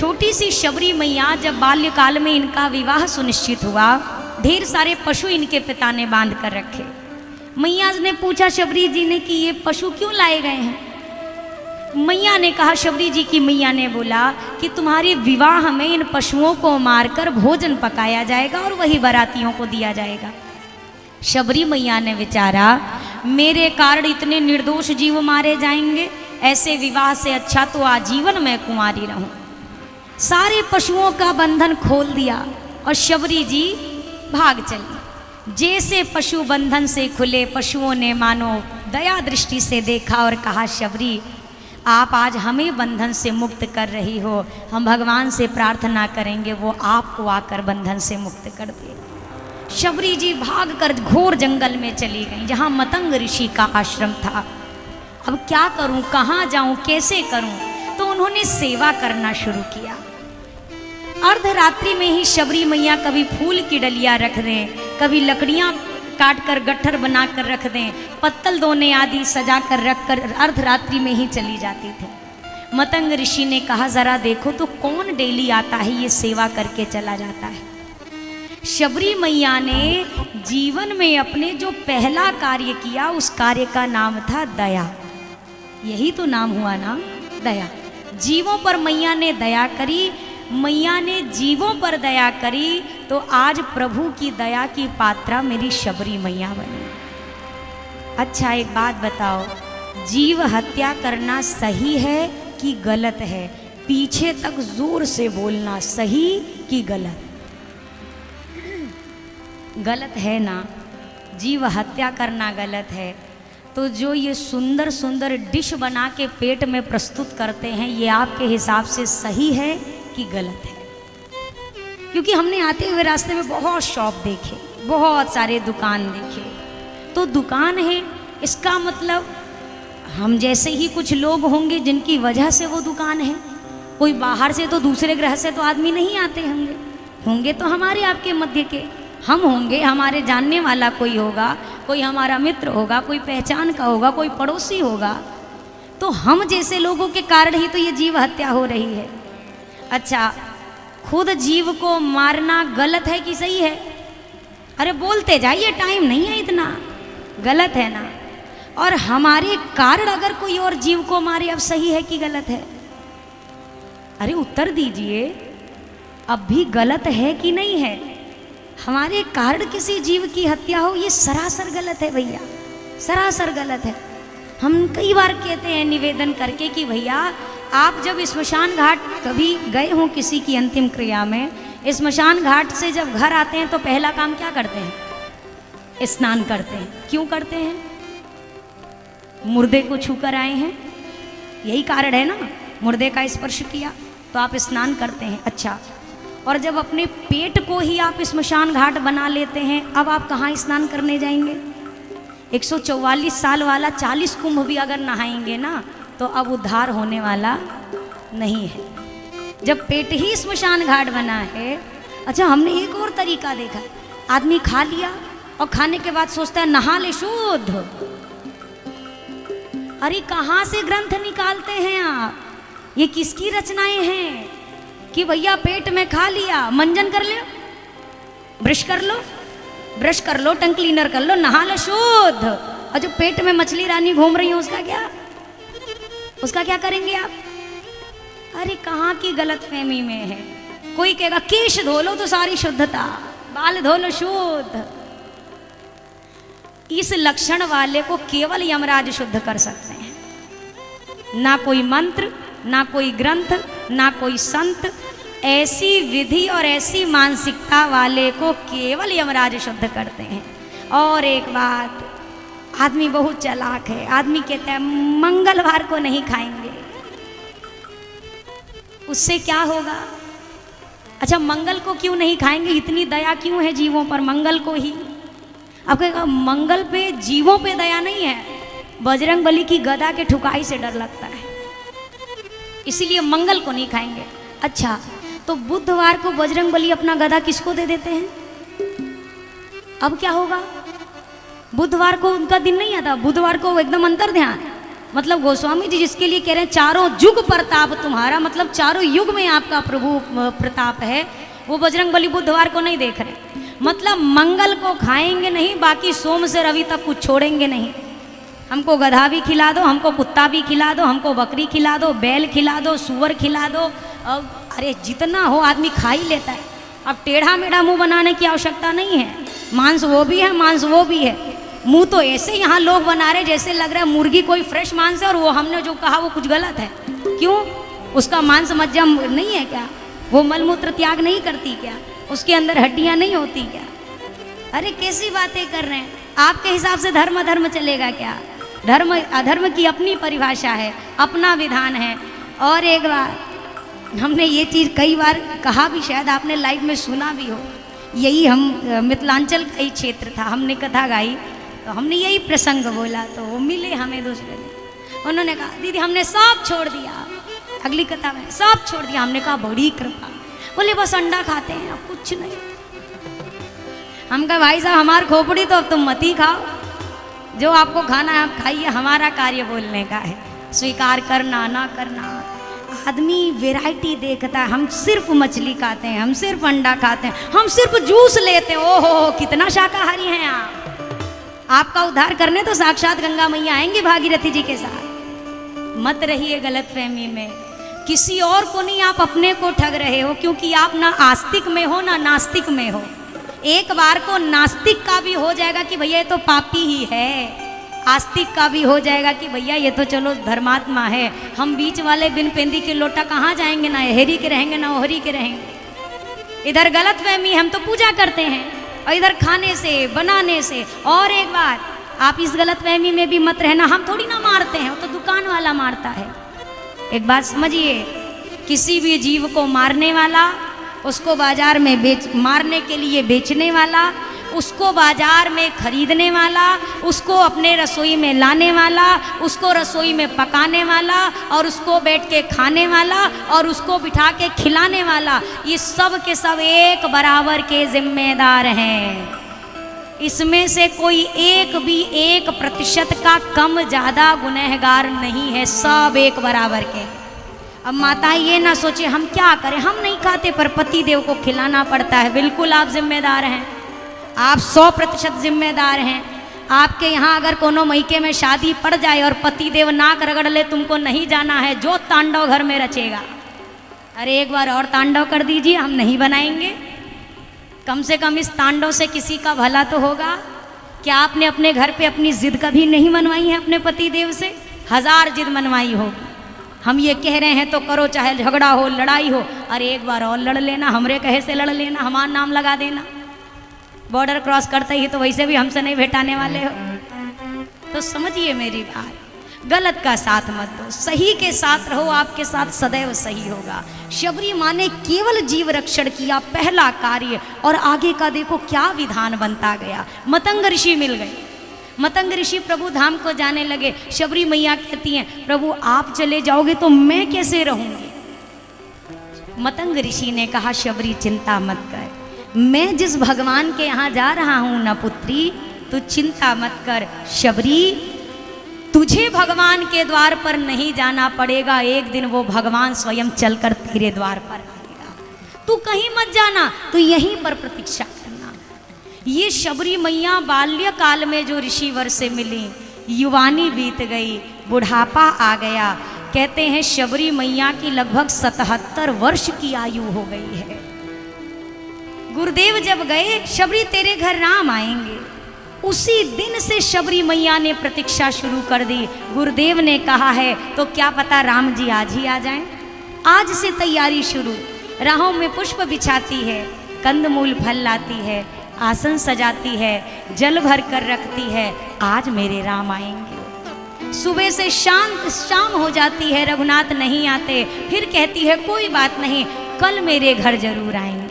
छोटी सी शबरी मैया जब बाल्यकाल में इनका विवाह सुनिश्चित हुआ, ढेर सारे पशु इनके पिता ने बांध कर रखे। मैया ने पूछा शबरी जी ने कि ये पशु क्यों लाए गए हैं? मैया ने कहा, शबरी जी की मैया ने बोला कि तुम्हारे विवाह में इन पशुओं को मारकर भोजन पकाया जाएगा और वही बारातियों को दिया जाएगा। शबरी मैया ने विचारा, मेरे कारण इतने निर्दोष जीव मारे जाएंगे, ऐसे विवाह से अच्छा तो आजीवन मैं कुंवारी रहूं। सारे पशुओं का बंधन खोल दिया और शबरी जी भाग चली। जैसे पशु बंधन से खुले, पशुओं ने मानो दया दृष्टि से देखा और कहा, शबरी आप आज हमें बंधन से मुक्त कर रही हो, हम भगवान से प्रार्थना करेंगे वो आपको आकर बंधन से मुक्त कर दे। शबरी जी भागकर घोर जंगल में चली गई जहाँ मतंग ऋषि का आश्रम था। अब क्या करूं, कहाँ जाऊं, कैसे करूं? तो उन्होंने सेवा करना शुरू किया। अर्धरात्रि में ही शबरी मैया कभी फूल की डलियां रख दें, कभी लकड़ियां काट कर गट्ठर बना कर रख दें, पत्तल दोने आदि सजा कर रख कर अर्धरात्रि में ही चली जाती थी। मतंग ऋषि ने कहा, जरा देखो तो कौन डेली आता है ये सेवा करके चला जाता है। शबरी मैया ने जीवन में अपने जो पहला कार्य किया उस कार्य का नाम था दया। यही तो नाम हुआ ना, दया। जीवों पर मैया ने दया करी, मैया ने जीवों पर दया करी तो आज प्रभु की दया की पात्रा मेरी शबरी मैया बनी। अच्छा एक बात बताओ, जीव हत्या करना सही है कि गलत है? पीछे तक जोर से बोलना, सही कि गलत? गलत है ना? जीव हत्या करना गलत है। तो जो ये सुंदर सुंदर डिश बना के पेट में प्रस्तुत करते हैं, ये आपके हिसाब से सही है कि गलत है? क्योंकि हमने आते हुए रास्ते में बहुत शॉप देखे, बहुत सारे दुकान देखे। तो दुकान है इसका मतलब हम जैसे ही कुछ लोग होंगे जिनकी वजह से वो दुकान है। कोई बाहर से तो दूसरे ग्रह से तो आदमी नहीं आते होंगे, होंगे तो हमारे आपके मध्य के हम होंगे, हमारे जानने वाला कोई होगा, कोई हमारा मित्र होगा, कोई पहचान का होगा, कोई पड़ोसी होगा। तो हम जैसे लोगों के कारण ही तो ये जीव हत्या हो रही है। अच्छा, खुद जीव को मारना गलत है कि सही है? अरे बोलते जाइए, टाइम नहीं है इतना। गलत है ना? और हमारे कारण अगर कोई और जीव को मारे, अब सही है कि गलत है? अरे उत्तर दीजिए, अब भी गलत है कि नहीं है? हमारे कारण किसी जीव की हत्या हो, ये सरासर गलत है भैया, सरासर गलत है। हम कई बार कहते हैं निवेदन करके कि भैया आप जब स्मशान घाट कभी गए हों किसी की अंतिम क्रिया में, स्मशान घाट से जब घर आते हैं तो पहला काम क्या करते हैं? स्नान करते हैं। क्यों करते हैं? मुर्दे को छूकर आए हैं, यही कारण है ना, मुर्दे का स्पर्श किया तो आप स्नान करते हैं। अच्छा, और जब अपने पेट को ही आप स्मशान घाट बना लेते हैं, अब आप कहाँ स्नान करने जाएंगे? 144 साल वाला 40 कुंभ भी अगर नहाएंगे ना तो अब उद्धार होने वाला नहीं है, जब पेट ही स्मशान घाट बना है। अच्छा, हमने एक और तरीका देखा, आदमी खा लिया और खाने के बाद सोचता है नहा ले शुद्ध। अरे कहाँ से ग्रंथ निकालते हैं आप? ये किसकी रचनाएं हैं कि भैया पेट में खा लिया, मंजन कर लो, ब्रश कर लो, ब्रश कर लो, टंग क्लीनर कर लो, नहा लो शुद्ध। और जो पेट में मछली रानी घूम रही है उसका क्या करेंगे आप? अरे कहाँ की गलत फहमी में है। कोई कहेगा केश धो लो तो सारी शुद्धता, बाल धो लो शुद्ध। इस लक्षण वाले को केवल यमराज शुद्ध कर सकते हैं, ना कोई मंत्र, ना कोई ग्रंथ, ना कोई संत। ऐसी विधि और ऐसी मानसिकता वाले को केवल यमराज शुद्ध करते हैं। और एक बात, आदमी बहुत चालाक है, आदमी कहता है मंगलवार को नहीं खाएंगे, उससे क्या होगा? अच्छा, मंगल को क्यों नहीं खाएंगे? इतनी दया क्यों है जीवों पर? मंगल को ही। अब कहेगा मंगल पे जीवों पे दया नहीं है, बजरंग बली की गदा के ठुकाई से डर लगता है, इसीलिए मंगल को नहीं खाएंगे। अच्छा, तो बुधवार को बजरंग बली अपना गदा किसको दे देते हैं? अब क्या होगा? बुधवार को उनका दिन नहीं आता, बुधवार को एकदम अंतर ध्यान, मतलब गोस्वामी जी जिसके लिए कह रहे हैं चारों युग प्रताप तुम्हारा, मतलब चारों युग में आपका प्रभु प्रताप है, वो बजरंग बली बुधवार को नहीं देख रहे। मतलब मंगल को खाएंगे नहीं, बाकी सोम से रवि तक कुछ छोड़ेंगे नहीं। हमको गधा भी खिला दो, हमको कुत्ता भी खिला दो, हमको बकरी खिला दो, बैल खिला दो, सुअर खिला दो, अब अरे जितना हो आदमी खा ही लेता है। अब टेढ़ा मेढ़ा मुंह बनाने की आवश्यकता नहीं है, मांस वो भी है, मांस वो भी है। मुंह तो ऐसे यहाँ लोग बना रहे जैसे लग रहा है मुर्गी कोई फ्रेश मांस है और वो हमने जो कहा वो कुछ गलत है। क्यों? उसका मांस मज्जा नहीं है क्या? वो मलमूत्र त्याग नहीं करती क्या? उसके अंदर हड्डियाँ नहीं होती क्या? अरे कैसी बातें कर रहे हैं? आपके हिसाब से धर्म अधर्म चलेगा क्या? धर्म अधर्म की अपनी परिभाषा है, अपना विधान है। और एक बार हमने ये चीज़ कई बार कहा भी, शायद आपने लाइव में सुना भी हो। यही हम मिथिलांचल का ही क्षेत्र था, हमने कथा गाई तो हमने यही प्रसंग बोला, तो वो मिले हमें दूसरे दिन। उन्होंने कहा दीदी हमने सब छोड़ दिया, अगली कथा में सब छोड़ दिया। हमने कहा बड़ी कृपा। बोले बस अंडा खाते हैं, अब कुछ नहीं। हम कहा भाई साहब हमार खोपड़ी तो अब तुम मत ही खाओ, जो आपको खाना है आप खाइए, हमारा कार्य बोलने का है, स्वीकार करना ना करना। आदमी वैरायटी देखता है, हम सिर्फ मछली खाते हैं, हम सिर्फ अंडा खाते हैं, हम सिर्फ जूस लेते हैं। ओहो कितना शाकाहारी हैं आप। आपका उद्धार करने तो साक्षात गंगा मैया आएंगे भागीरथी जी के साथ। मत रहिए गलतफहमी में, किसी और को नहीं आप अपने को ठग रहे हो, क्योंकि आप ना आस्तिक में हो ना नास्तिक में हो। एक बार को नास्तिक का भी हो जाएगा कि भैया ये तो पापी ही है, आस्तिक का भी हो जाएगा कि भैया ये तो चलो धर्मात्मा है। हम बीच वाले बिन पेंदी के लोटा कहाँ जाएंगे, ना हेरी के रहेंगे ना ओहरी के रहेंगे। इधर गलतफहमी, हम तो पूजा करते हैं, और इधर खाने से बनाने से। और एक बात, आप इस गलतफहमी में भी मत रहना, हम थोड़ी ना मारते हैं, वो तो दुकान वाला मारता है। एक बात समझिए, किसी भी जीव को मारने वाला, उसको बाजार में मारने के लिए बेचने वाला, उसको बाजार में खरीदने वाला, उसको अपने रसोई में लाने वाला, उसको रसोई में पकाने वाला, और उसको बैठ के खाने वाला, और उसको बिठा के खिलाने वाला, ये सब के सब एक बराबर के जिम्मेदार हैं। इसमें से कोई एक भी 1% का कम ज़्यादा गुनहगार नहीं है, सब एक बराबर के। अब माताएं ये ना सोचे हम क्या करें, हम नहीं खाते पर पति देव को खिलाना पड़ता है। बिल्कुल आप जिम्मेदार हैं, आप 100% जिम्मेदार हैं। आपके यहाँ अगर कोनो महीके में शादी पड़ जाए और पति देव नाक रगड़ ले, तुमको नहीं जाना है, जो तांडव घर में रचेगा। अरे एक बार और तांडव कर दीजिए, हम नहीं बनाएंगे। कम से कम इस तांडव से किसी का भला तो होगा। क्या आपने अपने घर पे अपनी जिद कभी नहीं मनवाई है अपने पति देव से? 1000 जिद मनवाई होगी। हम ये कह रहे हैं तो करो, चाहे झगड़ा हो लड़ाई हो। अरे एक बार और लड़ लेना, हमरे कहे से लड़ लेना, हमारा नाम लगा देना। बॉर्डर क्रॉस करते ही तो वैसे भी हमसे नहीं भेटाने वाले हो। तो समझिए मेरी बात, गलत का साथ मत दो, सही के साथ रहो, आपके साथ सदैव सही होगा। शबरी माँ ने केवल जीव रक्षण किया पहला कार्य, और आगे का देखो क्या विधान बनता गया। मतंग ऋषि मिल गए, मतंग ऋषि प्रभु धाम को जाने लगे। शबरी मैया कहती हैं प्रभु आप चले जाओगे तो मैं कैसे रहूंगी? मतंग ऋषि ने कहा शबरी चिंता मत कर, मैं जिस भगवान के यहाँ जा रहा हूँ न पुत्री, तू चिंता मत कर। शबरी तुझे भगवान के द्वार पर नहीं जाना पड़ेगा, एक दिन वो भगवान स्वयं चलकर तेरे द्वार पर आएगा। तू कहीं मत जाना, तू यहीं पर प्रतीक्षा करना। ये शबरी मैया बाल्यकाल में जो ऋषिवर से मिली, युवानी बीत गई, बुढ़ापा आ गया। कहते हैं शबरी मैया की लगभग 77 वर्ष की आयु हो गई है। गुरुदेव जब गए, शबरी तेरे घर राम आएंगे, उसी दिन से शबरी मैया ने प्रतीक्षा शुरू कर दी। गुरुदेव ने कहा है तो क्या पता राम जी आज ही आ जाएं। आज से तैयारी शुरू, राहों में पुष्प बिछाती है, कंदमूल फल लाती है, आसन सजाती है, जल भर कर रखती है, आज मेरे राम आएंगे। सुबह से शाम हो जाती है, रघुनाथ नहीं आते, फिर कहती है कोई बात नहीं, कल मेरे घर जरूर आएंगे।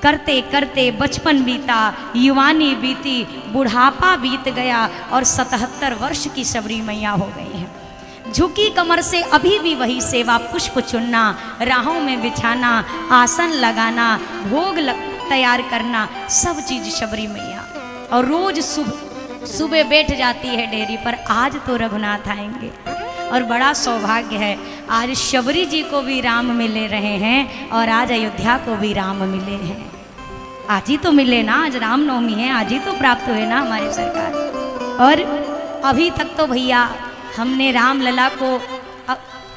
करते करते बचपन बीता, युवानी बीती, बुढ़ापा बीत गया, और 77 वर्ष की शबरी मैया हो गई हैं। झुकी कमर से अभी भी वही सेवा, पुष्प चुनना, राहों में बिछाना, आसन लगाना, भोग तैयार करना, सब चीज शबरी मैया। और रोज सुबह सुबह बैठ जाती है डेयरी पर, आज तो रघुनाथ आएंगे। और बड़ा सौभाग्य है, आज शबरी जी को भी राम मिले रहे हैं और आज अयोध्या को भी राम मिले हैं। आज ही तो मिले ना, आज रामनवमी है, आज ही तो प्राप्त हुए ना हमारी सरकार। और अभी तक तो भैया हमने रामलला को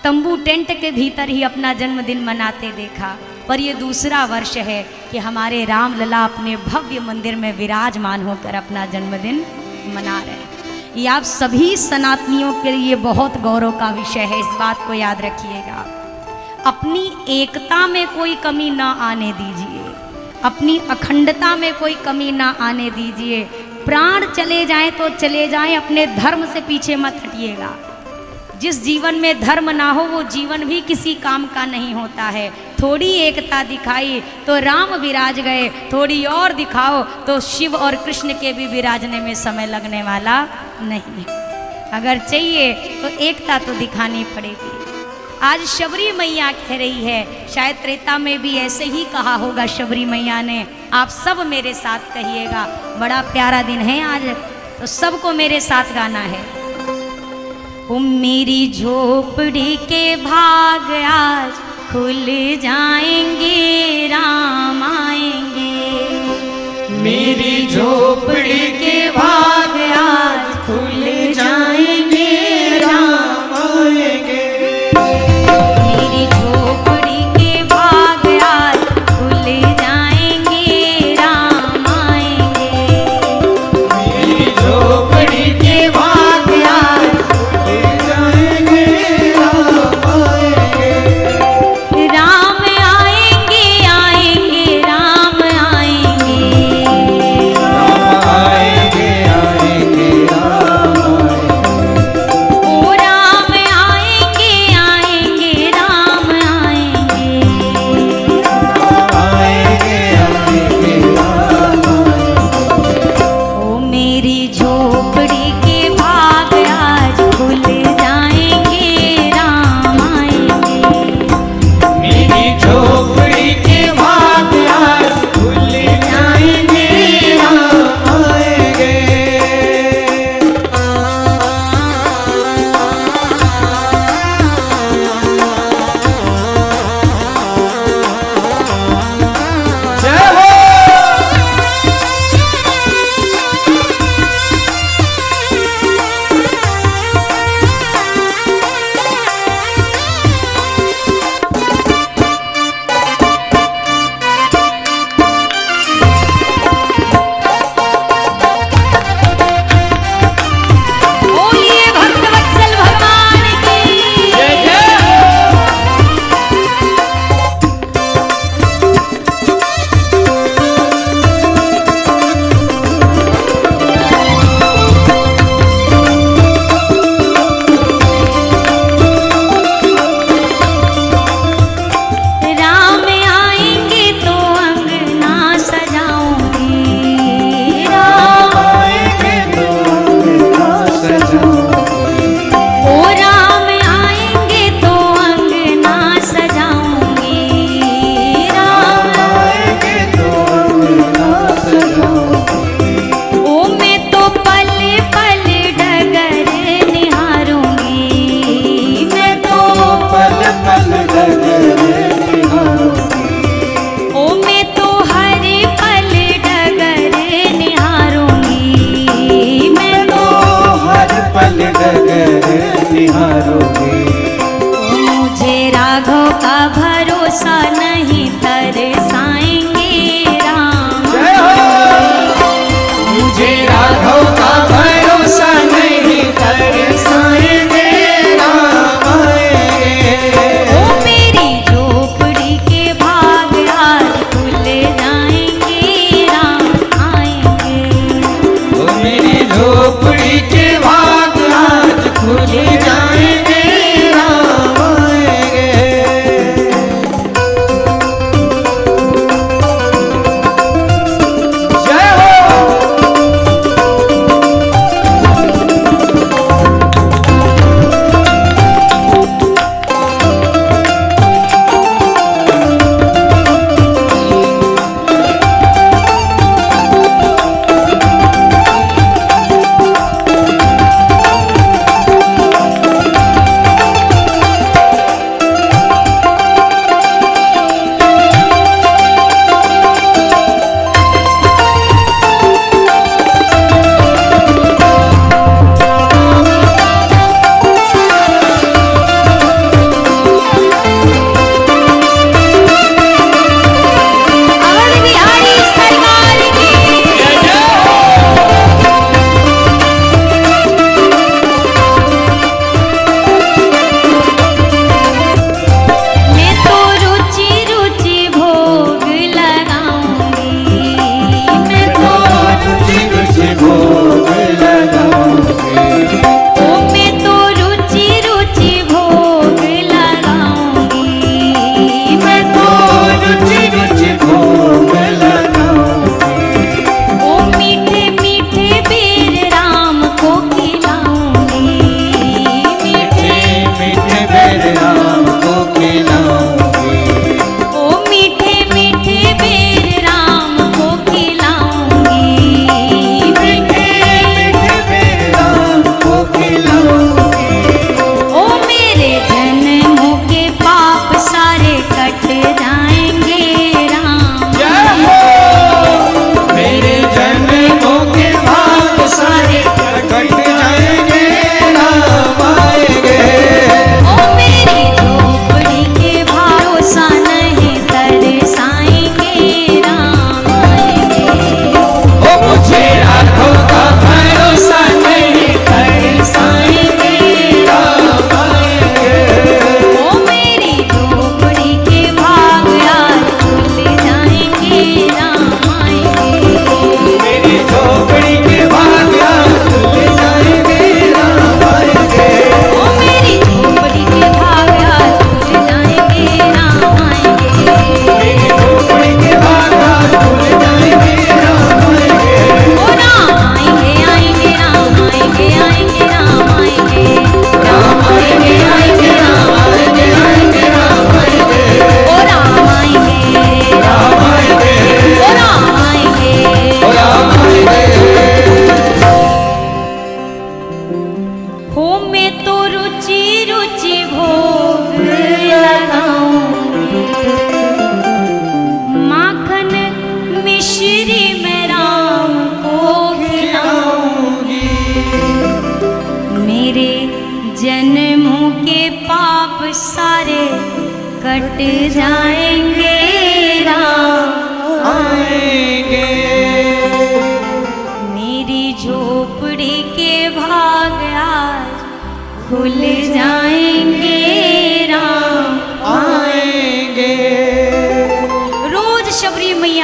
तंबू टेंट के भीतर ही अपना जन्मदिन मनाते देखा, पर ये दूसरा वर्ष है कि हमारे रामलला अपने भव्य मंदिर में विराजमान होकर अपना जन्मदिन मना रहे हैं। ये आप सभी सनातनियों के लिए बहुत गौरव का विषय है, इस बात को याद रखिएगा। अपनी एकता में कोई कमी ना आने दीजिए, अपनी अखंडता में कोई कमी ना आने दीजिए। प्राण चले जाएं तो चले जाएं, अपने धर्म से पीछे मत हटिएगा। जिस जीवन में धर्म ना हो वो जीवन भी किसी काम का नहीं होता है। थोड़ी एकता दिखाई तो राम विराज गए, थोड़ी और दिखाओ तो शिव और कृष्ण के भी विराजने में समय लगने वाला नहीं है। अगर चाहिए तो एकता तो दिखानी पड़ेगी। आज शबरी मैया कह रही है, शायद त्रेता में भी ऐसे ही कहा होगा शबरी मैया ने। आप सब मेरे साथ कहिएगा, बड़ा प्यारा दिन है आज, तो सबको मेरे साथ गाना है। ओ मेरी झोपड़ी के भाग आज खुल जाएंगे, राम आएंगे। मेरी झोपड़ी के भाग आज खुल जाएंगे, राम आएंगे। मेरी झोपड़ी के भाग आज खुल जाएंगे, राम आएंगे। मेरी झोपड़ी के भाग आज खुल जाएंगे, राम आएंगे। राम आएंगे, आएंगे, राम आएंगे। राम आएंगे, आएंगे, राम आएंगे। ओ राम आएंगे, आएंगे, राम आएंगे। आएंगे, आएंगे, राम आएंगे। ओ मेरी झोपड़ी के भाग आज खुल जाएंगे, राम आएंगे। मेरी झोपड़ी के भाग आज खुल जाएंगे, राम आएंगे। जय हो।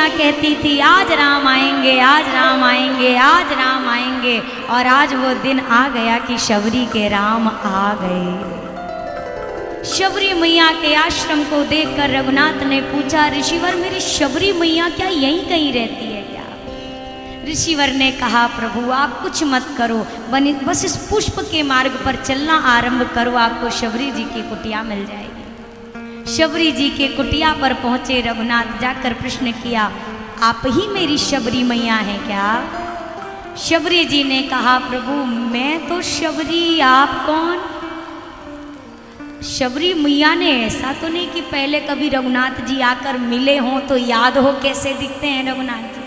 मैया कहती थी आज राम आएंगे, आज राम आएंगे, आज राम आएंगे, और आज वो दिन आ गया कि शबरी के राम आ गए। शबरी मैया के आश्रम को देखकर रघुनाथ ने पूछा, ऋषिवर मेरी शबरी मैया क्या यहीं कहीं रहती है क्या? ऋषिवर ने कहा, प्रभु आप कुछ मत करो, बस इस पुष्प के मार्ग पर चलना आरंभ करो, आपको शबरी जी की कुटिया मिल जाएगी। शबरी जी के कुटिया पर पहुंचे रघुनाथ, जाकर प्रश्न किया, आप ही मेरी शबरी मैया हैं क्या? शबरी जी ने कहा, प्रभु मैं तो शबरी, आप कौन? शबरी मैया ने ऐसा तो नहीं कि पहले कभी रघुनाथ जी आकर मिले हों तो याद हो कैसे दिखते हैं रघुनाथ जी।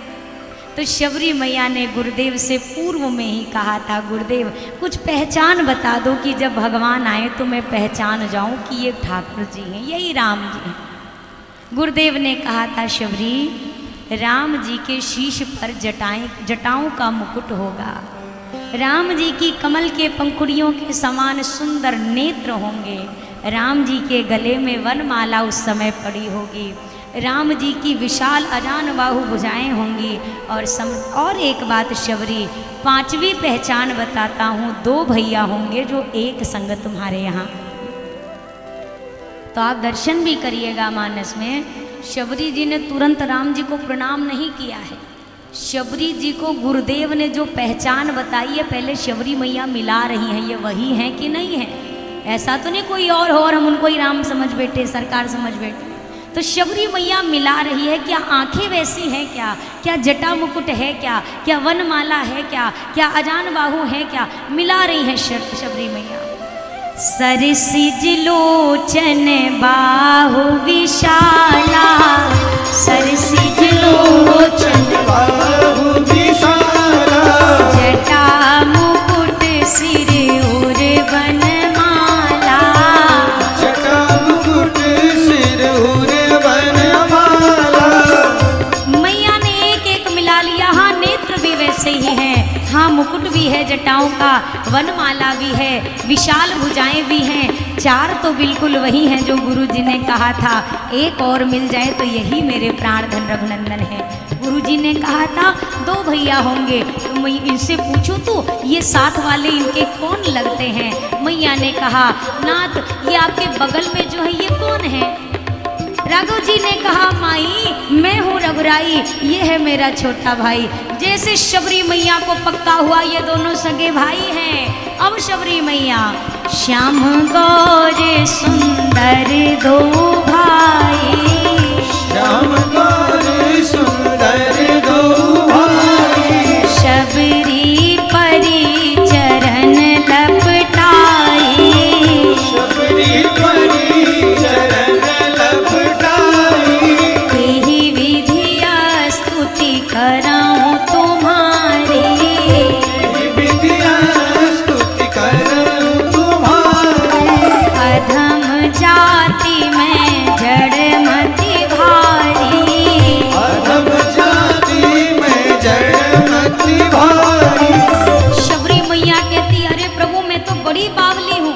तो शबरी मैया ने गुरुदेव से पूर्व में ही कहा था, गुरुदेव कुछ पहचान बता दो कि जब भगवान आए तो मैं पहचान जाऊं कि ये ठाकुर जी हैं, यही राम जी हैं। गुरुदेव ने कहा था, शबरी राम जी के शीश पर जटाओं का मुकुट होगा, राम जी की कमल के पंखुड़ियों के समान सुंदर नेत्र होंगे, राम जी के गले में वनमाला उस समय पड़ी होगी, राम जी की विशाल अजान बाहु भुजाएं होंगी, और एक बात शबरी, पांचवी पहचान बताता हूँ, 2 भैया होंगे जो एक संग तुम्हारे यहाँ। तो आप दर्शन भी करिएगा मानस में। शबरी जी ने तुरंत राम जी को प्रणाम नहीं किया है। शबरी जी को गुरुदेव ने जो पहचान बताई है, पहले शबरी मैया मिला रही हैं, ये वही हैं कि नहीं है? ऐसा तो नहीं कोई और हो और हम उनको ही राम समझ बैठे, सरकार समझ बैठे। तो शबरी मैया मिला रही है, क्या आंखें वैसी हैं क्या? क्या जटा मुकुट है क्या? क्या वनमाला है क्या? क्या अजान बाहु है क्या? मिला रही है शबरी मैया। सरसिज लोचन बाहु विशाला, सरसिज लोचन बाहु विशाला, जटा मुकुट सिर और वनमाला, जटा मुकुट सिर और वनमाला। मैया ने एक एक मिला लिया। हाँ नेत्र भी वैसे ही हैं, हाँ मुकुट भी है जटाओं का, वनमाला भी है, विशाल भुजाएं भी हैं, 4 तो बिल्कुल वही हैं जो गुरु जी ने कहा था, एक और मिल जाए तो यही मेरे प्राणधन रघुनंदन है। गुरु जी ने कहा था 2 भैया होंगे, तो मैं इनसे पूछूं तो ये साथ वाले इनके कौन लगते हैं? मैया ने कहा, नाथ ये आपके बगल में जो है ये कौन है? राघव जी ने कहा, माई मैं हूँ रघुराई, ये है मेरा छोटा भाई। जैसे शबरी मैया को पक्का हुआ ये दोनों सगे भाई हैं। अब शबरी मैया, श्याम गौर सुंदर 2 भाई, श्याम गौर सुंदर 2 भाई, शबरी परी चरण लपटाई, शबरी परी चरण लपटाई, यही विधिया स्तुति कराऊं तुम्हारी, विधिया स्तुति करूं तुम्हारी, अधम जाति में जड़मति भारी, अधम जाति में जड़मति भारी। शबरी मैया कहती, अरे प्रभु मैं तो बड़ी बावली हूँ,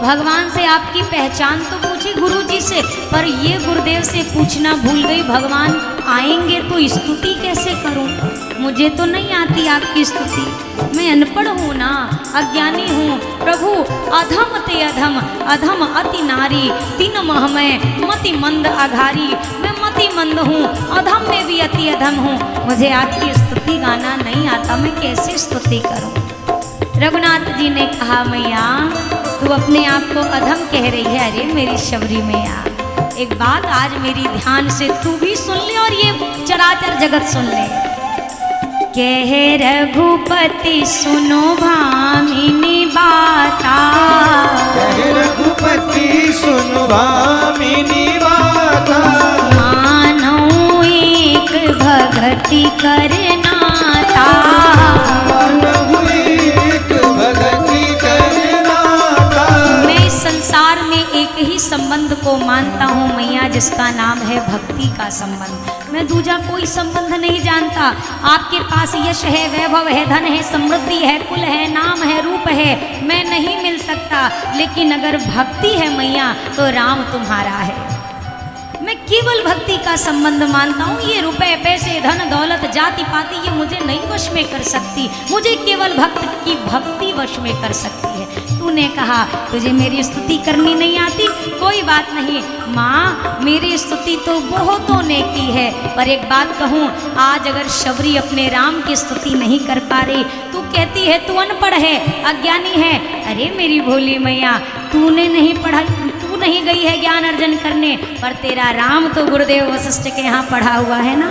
भगवान से आपकी पहचान तो पूछी गुरु जी से, पर ये गुरुदेव से पूछना भूल गई, भगवान आएंगे तो स्तुति कैसे करूं? मुझे तो नहीं आती आपकी स्तुति, मैं अनपढ़ हूँ ना, अज्ञानी हूँ। प्रभु अधम ते अधम, अधम अति नारी, 3 मह में मति मंद अघारी, मैं मति मंद हूँ, अधम में भी अति अधम हूँ, मुझे आपकी स्तुति गाना नहीं आता, मैं कैसे स्तुति करूँ? रघुनाथ जी ने कहा, मैया तू अपने आप को अधम कह रही है। अरे मेरी शबरी मैया, एक बात आज मेरी ध्यान से तू भी सुन ले और ये चराचर जगत सुन ले। कह रघुपति सुनो भामिनी बाता, कह रघुपति सुनो भामिनी बाता, मानो एक भगति करनाता, मानहु एक भगति करनाता। मैं इस संसार में एक ही संबंध को मानता हूँ मैया, जिसका नाम है भक्ति का संबंध। मैं दूजा कोई संबंध नहीं जानता। आपके पास यश है, वैभव है, धन है, समृद्धि है, कुल है, नाम है, रूप है, मैं नहीं मिल सकता, लेकिन अगर भक्ति है मैया तो राम तुम्हारा है। मैं केवल भक्ति का संबंध मानता हूँ। ये रुपए पैसे धन दौलत जाति पाति ये मुझे नहीं वश में कर सकती, मुझे केवल भक्त की भक्ति वश में कर सकती है। तूने कहा तुझे मेरी स्तुति करनी नहीं आती, कोई बात नहीं माँ, मेरी स्तुति तो बहुतों ने की है, पर एक बात कहूँ, आज अगर शबरी अपने राम की स्तुति नहीं कर पा रही, तू कहती है तू अनपढ़ है अज्ञानी है। अरे मेरी भोली मैया, तूने नहीं पढ़ा, तू नहीं गई है ज्ञान अर्जन करने, पर तेरा राम तो गुरुदेव वशिष्ठ के यहाँ पढ़ा हुआ है ना।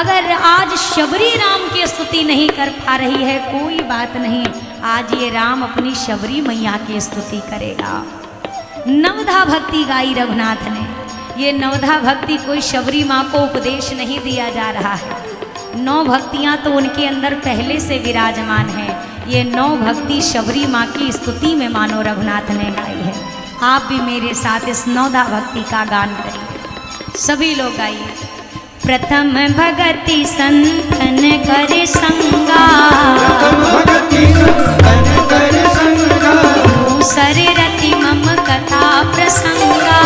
अगर आज शबरी राम की स्तुति नहीं कर पा रही है, कोई बात नहीं, आज ये राम अपनी शबरी मैया की स्तुति करेगा। नवधा भक्ति गाई रघुनाथ ने। ये नवधा भक्ति कोई शबरी माँ को उपदेश नहीं दिया जा रहा है, 9 भक्तियाँ तो उनके अंदर पहले से विराजमान है। ये 9 भक्ति शबरी माँ की स्तुति में मानो रघुनाथ ने गाई है। आप भी मेरे साथ इस नवधा भक्ति का गान करिए, सभी लोग गाइए। प्रथम भगति संतन कर संगा, प्रथम भगति संतन कर संगा, दूसर रति मम कथा प्रसंगा,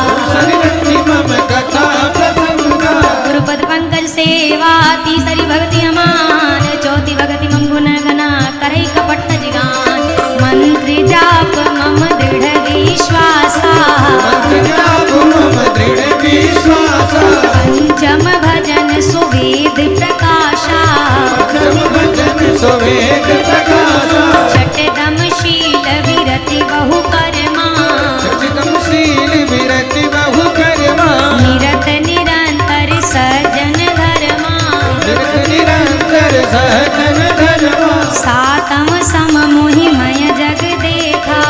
दूसर रति मम कथा प्रसंगा, गुरुपद पंकज सेवा, तीसरी भक्ति अमान, चौथी भक्ति मम गुण गना, करई कपट जिगान, मंत्र जाप मम दृढ़ विश्वासा, मंत्र जाप मम दृढ़ विश्वासा, पंचम भजन सुवेद प्रकाशा, पंचम भजन सुवेद प्रकाशा, छठदम शील विरति बहु कर्मा, छठदम शील विरति बहु कर्मा, निरत निरंतर सज्जन धर्मा, निरत निरंतर सज्जन धर्मा, सातम सम मोहिमय जग देखा,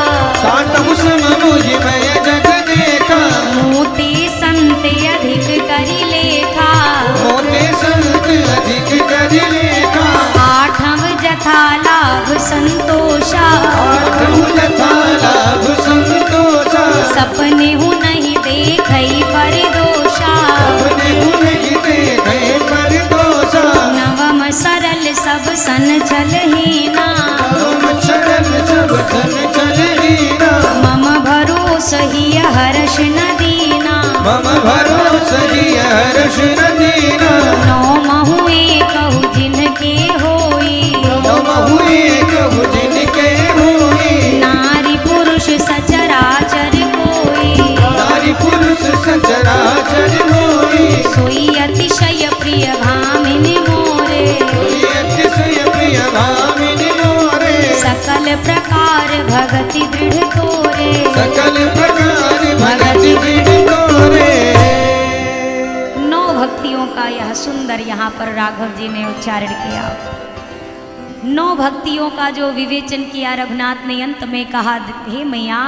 सातम सम मोहिमय जग देखा, मोते संत अधिक करि लेखा, मोते संत अधिक करि लेखा, आठम जथा लाभ संतोषा, आठम जथा लाभ संतोषा, सपने हूँ नहीं देखई परिदोषा, अपने नहीं देखे परिदोषा, नवम सरल सब सन छलहीना, नवम सरल सब सन छलहीना, मम भरोस ही हर्ष न दीना, मम भरोसा ही हर्ष न दीना, नौमहु एकहु जिनके होई, नम हुए कहु जिनके हुई, नारी पुरुष सचराचर कोई, नारी पुरुष सचराचर होई, सोई अतिशय प्रिय भामिनी मोरे, कोई अतिशय प्रिय भामिनी मोरे, सकल प्रकार भगति दृढ़ तोरे, सकल प्रकार भगति दृढ़ तोरे। 9 भक्तियों का यह सुंदर यहाँ पर राघव जी ने उच्चारण किया। 9 भक्तियों का जो विवेचन किया रघुनाथ ने, अंत में कहा हे मैया,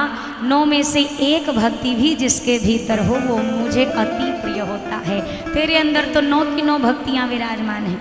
9 में से एक भक्ति भी जिसके भीतर हो वो मुझे अति प्रिय होता है। तेरे अंदर तो 9 की 9 भक्तियाँ विराजमान हैं।